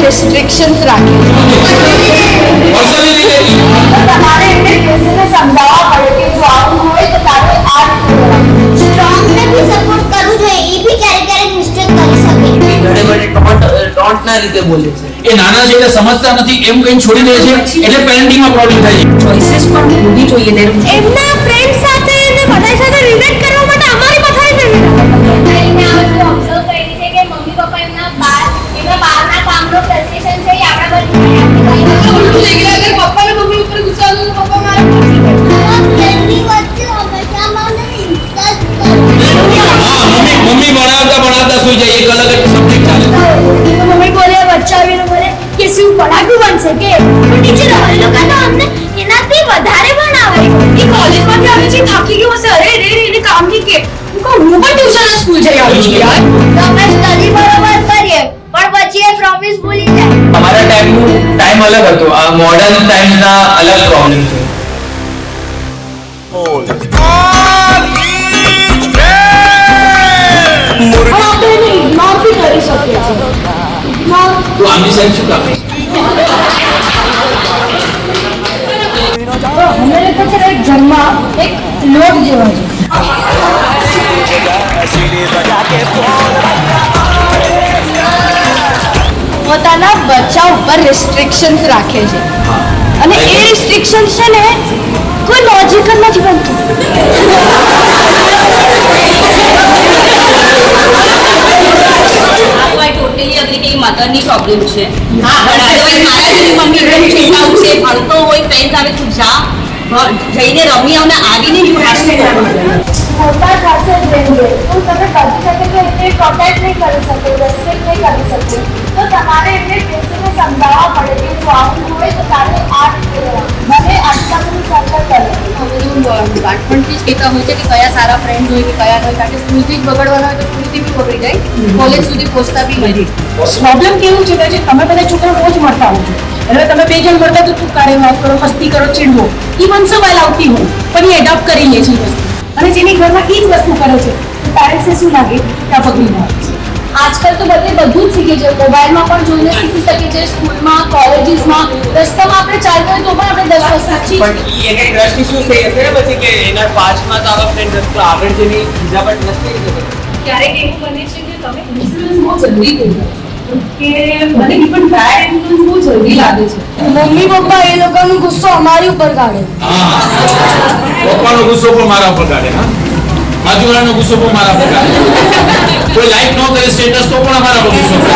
Restrictions રાખે છે. તમારે એમને બેસીને સમજાવવા પડે કે જો આવું હોય તો તારે આ સ્ટ્રોંગને બી સપોર્ટ કરવું જોઈએ. એ બી ક્યારેક મિસ્ટેક કરી શકે. ઘરે ઘરે ટોન્ટ ના રીતે બોલે છે. એ નાના છે એટલે સમજતા નથી એમ કઈ છોડી દે છે એટલે પેરેન્ટિંગમાં પ્રોબ્લેમ થાય છે. ચોઇસીસ પણ હોવી જોઈએ. એમના ફ્રેન્ડ સાથે અને બધા સાથે રિલેટ કરવા માટે અમારી મથાઈ મેં આ વસ્તુ ઓબ્ઝર્વ કરી છે કે મમ્મી પપ્પા એમના બહારના કામનો ફ્રસ્ટ્રેશન છે એ આપણા પર ઉલટું થઈ ગયું. અગર પપ્પાને મમ્મી ઉપર ગુસ્સો આવે તો પપ્પા મારા ફ્રેન્ડની વચ્ચે હંમેશા મને ઇન્સલ્ટ કરે. હા મમ્મી બનાવતા સુઈ જાય એક અલગ જ સબ્જેક્ટ ચાલે. તો મમ્મી બોલે બચ્ચા આવીને બોલે કે શું પડાકુ બનશે કે પણ ટીચર હવે લોકો તો અમને એનાથી વધારે બનાવે. એ કોલેજમાંથી આવે છે થાકી ગયો હશે. અરે રે એને કામ ની કે હું પણ ટ્યુશન સ્કૂલ જઈ આવી છું યાર. તો અમે સ્ટડી બરોબર કરીએ પણ પછી એ પ્રોમિસ ભૂલી જાય. અમારા ટાઈમ અલગ હતો. આ મોડર્ન ટાઈમના અલગ પ્રોબ્લેમ છે. પણ આપણે એને ઇગ્નોર બી કરી શકીએ છીએ. તો આમની સાઈડ શું કામ? અમે લોકો છે એક ઘરમાં એક લોટ જેવા છે. પોતાના બચ્ચા ઉપર રિસ્ટ્રિક્શન્સ રાખે છે અને એ રિસ્ટ્રિક્શન્સ છે ને કોઈ લોજિક જ નથી બનતું. ટોટલી અગ્રી કે મધરની પ્રોબ્લેમ છે. હા અદરવાઇઝ મારા જેવી મમ્મી એકદમ ચિંતાવું છે. ભણતો હોય ફ્રેન્ડ આવે તું જા જઈને રમી આવને આવીને યુ હેવ ટુ મોટા ખાસે જ રહેંગે તો તમે બધી જગ્યાએ એમને પ્રોટેક્ટ નહીં કરી શકો, રેસ્પેક્ટ નહીં કરી શકો. તો તમારે એમને બેસીને સમજાવવા પડે કે જો આવું હોય તો તારે આ મને આટલાનું સર્કલ કરે. બાળપણથી જ કહેતા હોય છે કે કયા સારા ફ્રેન્ડ હોય કે કયા હોય. કારણ કે સ્કૂલથી જ બગડવાના હોય તો સ્કૂલથી બી બગડી જાય, કોલેજ સુધી પહોંચતા બી નથી. પ્રોબ્લેમ કેવું છે કે તમે બધા છોકરા રોજ મળતા હો છો એટલે તમે બે જણ મળતા તો તું કારે વાત કરો, મસ્તી કરો, ચીડવો એ વંશો વાલ આવતી હોય પણ એ એડોપ્ટ કરી લે છે વસ્તુ. અને જેની ઘરમાં એ જ વસ્તુ કરે છે પેરેન્ટ્સને શું લાગે કે આ પગડી ના આજકાલ તો બધું જ શીખે છે. મોબાઈલમાં પણ જોઈને શીખી શકે છે, સ્કૂલમાં, કોલેજીસમાં, રસ્તામાં આપણે ચાલતા હોય તો પણ આપણે 10 વર્ષ સાચી પણ એને ટ્રસ્ટ ઇશ્યુ થઈ હશે ને પછી કે એના પાછમાં તો આવા ફ્રેન્ડ હતો આગળ જઈને બીજા પર ટ્રસ્ટ થઈ જશે. ક્યારેક એવું બને છે કે તમે ઇન્ફ્લુઅન્સ બહુ જલ્દી થઈ જાઓ કે મને પણ બેડ ઇન્ફ્લુઅન્સ બહુ જલ્દી લાગે છે. મમ્મી પપ્પા એ લોકોનો ગુસ્સો અમારી ઉપર કાઢે. પપ્પાનો ગુસ્સો પણ મારા ઉપર કાઢે. હા આજુબાજુનો ગુસ્સો પણ મારા ઉપર કાઢે. કોઈ લાઈક ન કરે સ્ટેટસ તો પણ અમારા પર ગુસ્સો કરે.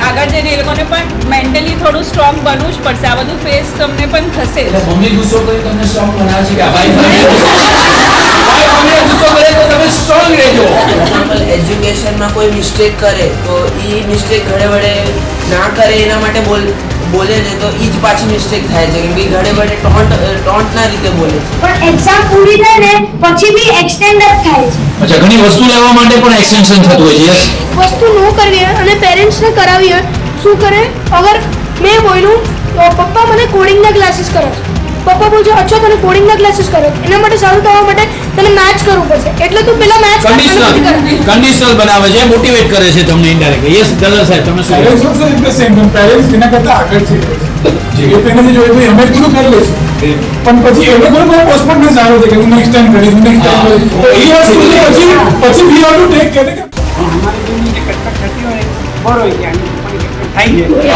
આગળ જઈને એ લોકોને પણ મેન્ટલી થોડું સ્ટ્રોંગ બનવું જ પડશે. આ બધું ફેસ તમને પણ થશે. મમ્મી ગુસ્સો કરી તમને સ્ટ્રોંગ બનાવે છે કે ભાઈ મમ્મી ગુસ્સો કરે તો તમે સ્ટ્રોંગ રહેજો. એજ્યુકેશનમાં કોઈ મિસ્ટેક કરે તો એ મિસ્ટેક ઘરે વડે ના કરે એના માટે બોલે ને તો એ જ પાછી મિસ્ટેક થાય છે કેમ કે ઘરે વડે ટોન્ટ ના રીતે બોલે છે. પણ એક્ઝામ પૂરી થાય ને પછી બી એક્સટેન્ડ જ થાય છે. અચ્છા ઘણી વસ્તુ લેવા માટે પણ એક્સટેન્શન થતું હોય છે. વસ્તુ ન કરવી હોય અને પેરેન્ટ્સને કરાવી હોય શું કરે? અગર મેં બોલ્યું પપ્પા મને કોડિંગના ક્લાસીસ કરો છે, પપ્પા બોલશે અચ્છા તને કોડિંગના ક્લાસીસ કરો, એના માટે સારું થવા માટે તને મેથ્સ કરવું પડશે એટલે તું પેલા મેથ્સ કન્ડિશનલ બનાવે છે, મોટિવેટ કરે છે તમને ઇનડાયરેક્ટલી. યસ દલર સાહેબ તમે શું parents also is the same. Parents એના કરતા આગળ છે એ પેરેન્ટ્સ જો ભાઈ અમે પૂરું કરી લેશું પણ પછી એ લોકો કોઈ પોસ્ટપોન ન સારું છે કે હું નેક્સ્ટ ટાઈમ કરીશ નેક્સ્ટ ટાઈમ કરીશ તો એ વસ્તુ પછી we have to take care. અમારી જેમની જે કટકટ થતી હોય બરોબર હોય કે આની પપ્પાની કટકટ થાય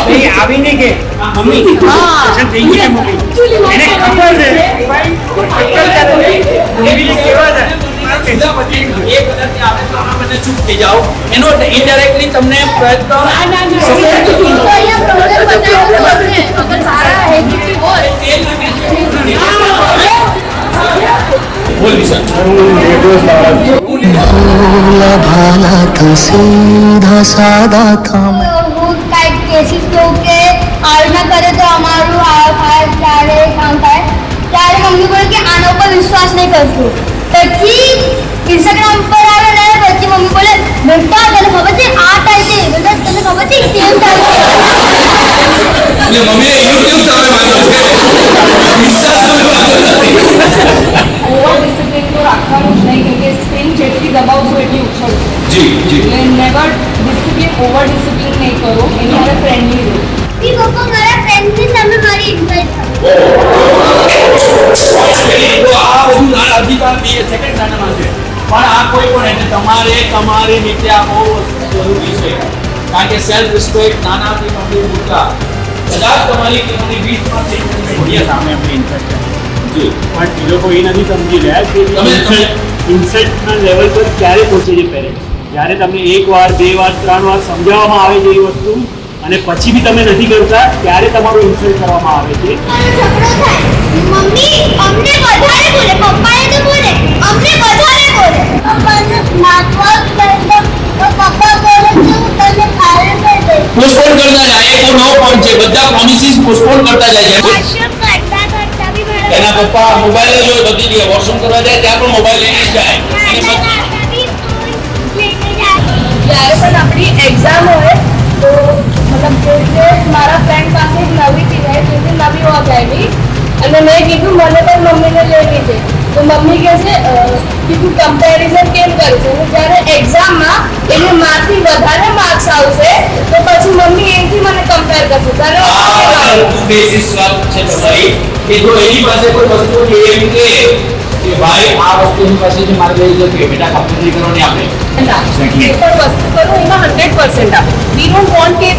છે એ આવીને કે મમ્મી પસંદ થઈ ગઈ મમ્મી એને ખબર છે ભાઈ કટકટ કરે એવી રીતે કેવા છે ચૂપ થઈ જાઓ એનો ઇનડાયરેક્ટલી તમને પ્રયત્ન બોલ વિશાલ. भोला भाला था सीधा सादा था मैं. હું કાંઈક કેસીસ કહું કે આવી ના કરે તો અમારું ત્યારે કામ થાય ત્યારે મમ્મી બોલે કે આના ઉપર વિશ્વાસ નહીં કરતું. પછી ઇન્સ્ટાગ્રામ પર આવે ને પછી મમ્મી બોલે બેટા તને ખબર છે આ થાય છે, બેટા તને ખબર છે કેમ થાય છે. એટલે મમ્મીએ યુટ્યુબ સામે માર્યું છે. વિશ્વાસ તો વાતો નથી. ઓવર ડિસિપ્લિન તો રાખવાનું જ નહીં કેમ કે સ્પ્રિંગ જેટલી દબાવશો એટલી ઉછળશે. જી જી એટલે નેવર ડિસિપ્લિન ઓવર ડિસિપ્લિન નહીં કરો, એની સાથે ફ્રેન્ડલી રહો. ઈ પપ્પા મારા ફ્રેન્ડની સામે મારી ઇન્સલ્ટ કરે. તો આ બધું અધિકાર સેકન્ડ સ્ટાન્ડર્ડમાં છે, પણ આ કોઈ પણ એટલે તમારે તમારી રીતે આ બહુ વસ્તુ જરૂરી છે, કારણ કે સેલ્ફ રિસ્પેક્ટ નાનાથી મોટી મોટા કદાચ તમારી બીચમાં છે સામે આપણે ઇન્ફેક્ટ જી પણ એ લોકો એ નથી સમજી રહ્યા કે તમે ઇન્સલ્ટના લેવલ પર ક્યારે પહોંચે છે પેરેન્ટ્સ. જ્યારે તમને 1 વાર 2 વાર 3 વાર સમજાવવામાં આવે છે એ વસ્તુ અને પછી બી તમે નથી કરતા ત્યારે તમારું ઇન્સલ્ટ કરવામાં આવે છે. મારો ઝઘડો થાય, મમ્મી અમને વધારે બોલે, પપ્પાએ તો બોલે, અમને વધારે બોલે. પપ્પાને નાખવા તો પપ્પા બોલે છે હું તને કારણ કરી દઈશ. પોસ્ટપોન કરતા જાય, એ નો પોઈન્ટ છે, બધા પ્રોમિસીસ પોસ્ટપોન કરતા જાય છે. વોશરૂમ કરતા કરતા બી મારો એના પપ્પા મોબાઈલ જ હોય બધી જગ્યાએ, વોશરૂમ કરવા જાય ત્યાં પણ મોબાઈલ લઈને જ જાય. અને પછી કરતા બી ફોન લઈને જાય. જ્યારે પણ આપણી એક્ઝામ હોય તો મતલબ જે મારા ફ્રેન્ડ પાસે એક નવી ચીજ હોય જેથી નવી વોચ આવી અને મેં કીધું મને પણ મમ્મીને લેવી છે, તો મમ્મી કહે છે કે તું કમ્પેરિઝન કેમ કરીશ, અને જ્યારે એક્ઝામમાં એને મારથી વધારે માર્ક્સ આવશે તો પછી મમ્મી એથી મને કમ્પેર કરશે ત્યારે આ બેસિસ વાત છે તમારી કે જો એની પાસે કોઈ વસ્તુ છે એમ કે ભાઈ આ વસ્તુ એની પાસે છે મારે લઈ જશે બેટા કમ્પ્લીટ કરવાની આપણે કોઈ પણ વસ્તુ કરો એમાં 100% આપો. વી ડોન્ટ વોન્ટ કે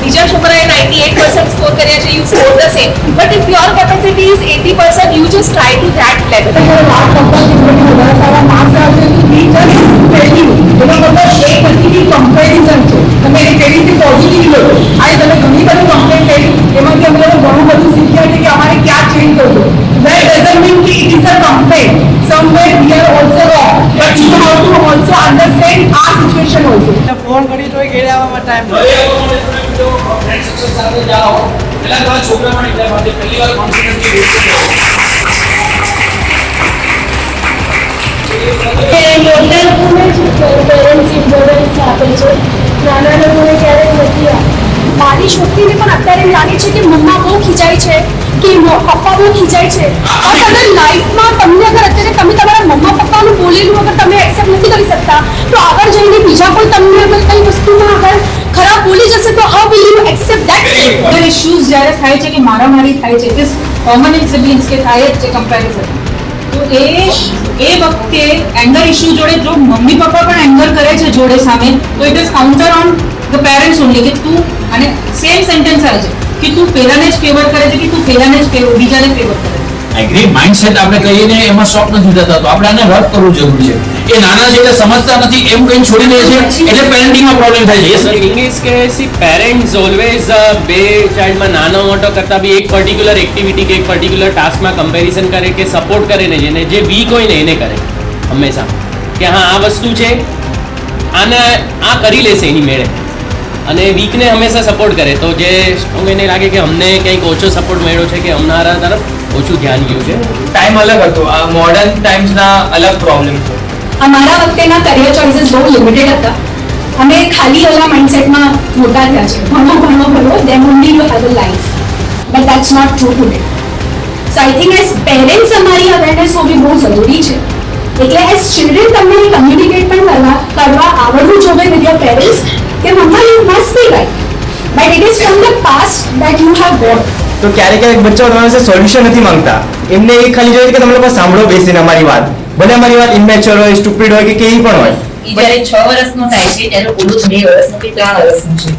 બીજા છોકરાએ 98% સ્કોર કર્યા છે, you score the same, but if your capacity is 80%, you just try to that level. Comparison છે, તમે એ કેવી રીતે પોઝિટિવ લો. આ તમે ઘણી બધી કમ્પ્લેન કરી, એમાંથી અમે લોકો ઘણું બધું શીખ્યા છે કે અમારે ક્યાં ચેન્જ કરવું. That doesn't mean that it is a complaint. Somewhere we are also wrong, but you have to also understand our situation also. Phone કરી તો ઘેર આવવામાં ટાઈમ ફ્રેન્ડ્સ સાથે જાઓ પેલા તમારા છોકરા પણ એકલા માટે પહેલી વાર કોન્ફિડન્સથી બોલશે. મોટા લોકોને જ પેરેન્ટ્સ ઇમ્પોર્ટન્સ આપે છે, નાના લોકોને ક્યારેય નથી આપે. મારી છોકરીને પણ અત્યારે એમ લાગે છે કે મમ્મા બહુ ખીજાય છે કે પપ્પા બહુ ખીજાય છે. અને અગર લાઈફમાં તમને અગર અત્યારે તમે તમારા મમ્મા પપ્પાનું બોલેલું અગર તમે એક્સેપ્ટ નથી કરી શકતા તો આગળ જઈને બીજા કોઈ તમને અગર કઈ વસ્તુમાં આગળ ખરાબ બોલી જશે તો how will you accept that. અગર ઇશ્યુઝ જ્યારે થાય છે કે મારામારી થાય છે, it is common in siblings કે થાય જ છે કમ્પેરિઝન, તો એ વખતે એંગર ઇશ્યુ જોડે જો મમ્મી પપ્પા પણ એંગર કરે છે જોડે સામે, તો it is counter on the parents only કે તું, અને સેમ સેન્ટેન્સ આવે છે કે તું પેલાને જ ફેવર કરે છે કે તું પેલાને જ બીજાને ફેવર કરે છે. એગ્રી માઇન્ડસેટ આપણે કહીએ ને એમાં સ્ટોપ નથી થતા, તો આપણે આને રદ કરવું જરૂરી છે. એ નાના છે એટલે સમજતા નથી એમ કહીને છોડી દે છે એટલે પેરેન્ટિંગમાં પ્રોબ્લેમ થાય છે. The thing is કે સી પેરેન્ટ્સ ઓલવેઝ બે ચાઇલ્ડમાં નાનો મોટો કરતા બી એક પર્ટિક્યુલર એક્ટિવિટી કે એક પર્ટિક્યુલર ટાસ્કમાં કમ્પેરિઝન કરે કે સપોર્ટ કરે ને જેને જે વીક હોય ને એને કરે હંમેશા કે હા આ વસ્તુ છે આને આ કરી લેશે એની મેળે, અને વીકને હંમેશા સપોર્ટ કરે. તો જે સ્ટ્રોંગ એને લાગે કે અમને કંઈક ઓછો સપોર્ટ મળ્યો છે કે અમારા તરફ ઓછું ધ્યાન ગયું છે. ટાઈમ અલગ હતો, આ મોડર્ન ટાઈમ્સના અલગ પ્રોબ્લેમ છે. અમારા વખતેના કરિયર ચોઇસીસ બહુ લિમિટેડ હતા. અમે ખાલી ઓલા માઇન્ડસેટમાં મોટા થયા છે, ભણો then only you have a life, but that's not true today. So I think as parents અમારી અવેરનેસ હોવી બહુ જરૂરી છે. એટલે એઝ ચિલ્ડ્રન તમને કમ્યુનિકેટ પણ કરવા આવડવું જોઈએ વિથ યોર પેરેન્ટ્સ કે mamma you must be right, but it is from the past that you have got. તો ક્યારેક બચ્ચાઓ તમારી પાસે સોલ્યુશન નથી માંગતા, એમને એ ખાલી જોઈએ કે તમે લોકો સાંભળો બેસીને અમારી વાત, ભલે અમારી વાત ઇમેચ્યોર હોય, સ્ટુપિડ હોય કે કેવી પણ હોય. જ્યારે 6 વર્ષનો થાય છે ત્યારે ઓલું 2 વર્ષનું કે 3 વર્ષનું છે,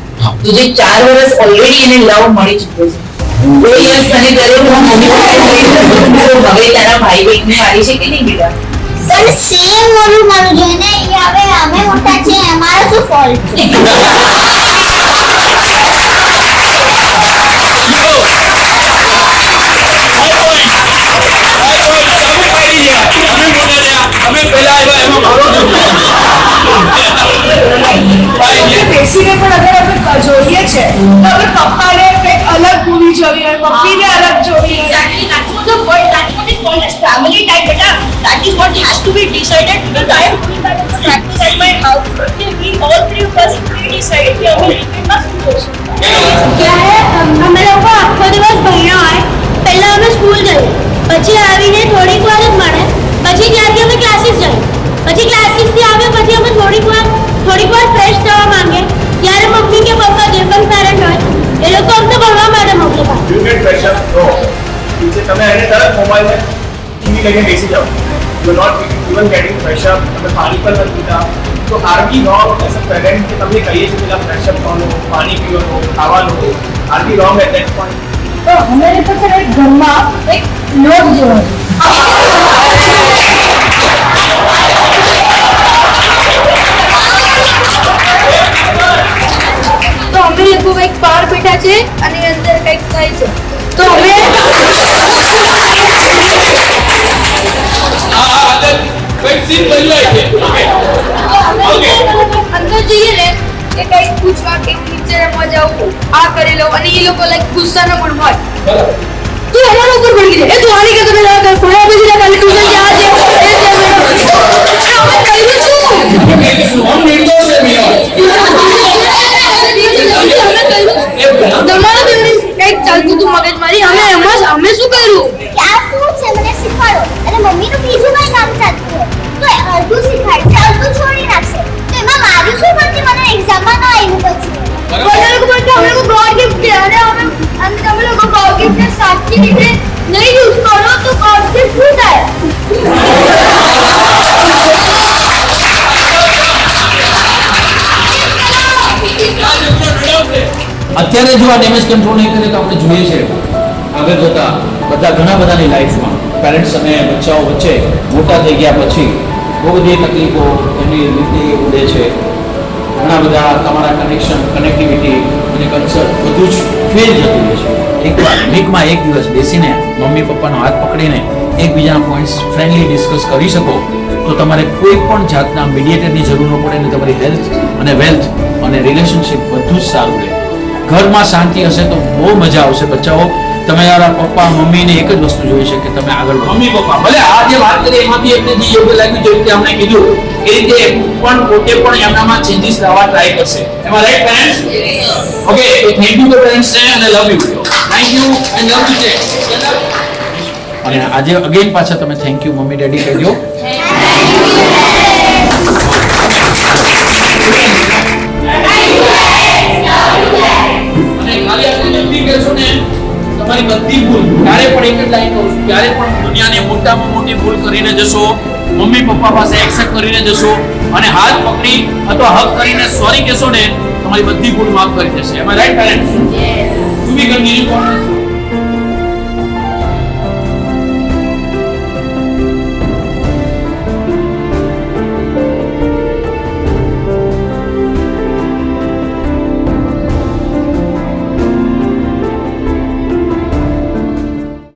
તો જે 4 વર્ષ ઓલરેડી એને લવ મળી ચૂક્યો છે. 2 યર્સ તને કર્યો તો મમ્મી હવે તારા ભાઈ બહેનને મારી છે કે નહીં બેટા? પણ સેમ ઓલું મારું જોઈએ ને, એ હવે અમે મોટા છે અમારો શું ફોલ્ટ છે? બેસીને પણ અગર આપણે જોઈએ છે તો આપણે પપ્પાને કંઈક અલગ મૂવી જોવી હોય, મમ્મીને અલગ જોવી હોય. Exactly, that's what the word, that's what is called as family time, beta. That is what has to be decided because I am doing that as a practice at my house. Okay, we all 3 of us decide कि हमें weekend માં શું કરશું. ત્યારે અમે લોકો આખો દિવસ ભણ્યા હોય, પહેલા અમે સ્કૂલ જઈએ, પછી આવીને થોડીક વાર જ ભણે, પછી ત્યાંથી અમે ક્લાસીસ જઈએ, પછી ક્લાસીસથી આવે પછી અમે થોડીક વાર તમે એને તરત મોબાઈલ ટીવી લઈને બેસી જાઓ, you not even getting fresh up, તમે પાણી પણ નથી પીતા, તો are be wrong as a parent કે તમને કહીએ છીએ પેલા ફ્રેશ અપ થવાનું, પાણી પીવાનું, ખાવાનું, are be wrong at that point. તો અમારે તો છે ને એક ઘરમાં એક લોક જેવો તો અમે લોકો કંઈક બહાર બેઠા છે અને અંદર કંઈક થાય છે તો અમે અંદર જઈએ ને કે કંઈક પૂછવા કે નીચે રમવા જાઉં આ કરી લઉં અને એ લોકો લાઈક ગુસ્સાનો મૂડમાં હોય તું અમારા ઉપર ભડકી દે એ તું આની કે તમે ઘોડા બેસી જા કાલે ટ્યુશન જા છે કંઈક ચાલતું હતું મગજમારી અમે શું કર્યું કે આ શું છે મને શીખવાડો અને મમ્મીનું બીજું કઈ કામ ચાલતું હોય તો એ અડધું શીખવાડશે અડધું છોડી નાખશે તો એમાં મારી શું ગલતી મને એક્ઝામમાં ન આવ્યું પછી બધા લોકો બોલતા અમે લોકો ગોડ ગિફ્ટ છે અને તમે લોકો ગોડ ગિફ્ટ ને સાચી રીતે નહીં યુઝ કરો તો ગોડ ગિફ્ટ શું થાય અત્યારે જો આ ડેમેજ કંટ્રોલ નહીં કરે તો આપણે જોઈએ છે આગળ જતા બધા ઘણા બધાની લાઈફમાં પેરેન્ટ્સ અને બચ્ચાઓ વચ્ચે મોટા થઈ ગયા પછી બહુ બધી તકલીફો એમની રીતે ઉડે છે. ઘણા બધા તમારા કનેક્ટિવિટી અને કન્સર્ટ બધું જ ફેલ જતું રહે છે. એકવાર વીકમાં એક દિવસ બેસીને મમ્મી પપ્પાનો હાથ પકડીને એકબીજાના પોઈન્ટ્સ ફ્રેન્ડલી ડિસ્કસ કરી શકો તો તમારે કોઈ પણ જાતના મીડિયેટરની જરૂર ન પડે અને તમારી હેલ્થ અને વેલ્થ અને રિલેશનશિપ બધું જ સારું રહે. ઘરમાં શાંતિ હશે તો બહુ મજા આવશે. બચ્ચાઓ તમારા પપ્પા મમ્મીને એક જ વસ્તુ જોઈએ છે કે તમે આગળ મમ્મી પપ્પા ભલે આ જે વાત કરી એમાંથી એમને જે યોગ્ય લાગ્યું જે રીતે અમને કીધું એ રીતે પણ પોતે પણ એમનામાં ચેન્જીસ લાવવા ટ્રાય કરશે. એમાં રાઈટ પેરેન્ટ્સ? ઓકે તો થેન્ક યુ ટુ પેરેન્ટ્સ અને love you. Thank you and love you છે. અને આજે અગેન પાછા તમે થેન્ક યુ મમ્મી ડેડી કહી દો. તમારી બધી ભૂલ ક્યારે પણ એક જ લાઈન કહું છું, ક્યારે પણ દુનિયાની મોટામાં મોટી ભૂલ કરીને જશો, મમ્મી પપ્પા પાસે એક્સેપ્ટ કરીને જશો અને હાથ પકડી અથવા હક કરીને સોરી કહેશો ને તમારી બધી ભૂલ માફ કરી દેશે. એમ રાઈટ પેરેન્ટ્સ? ટુ બી કન્ટિન્યુ.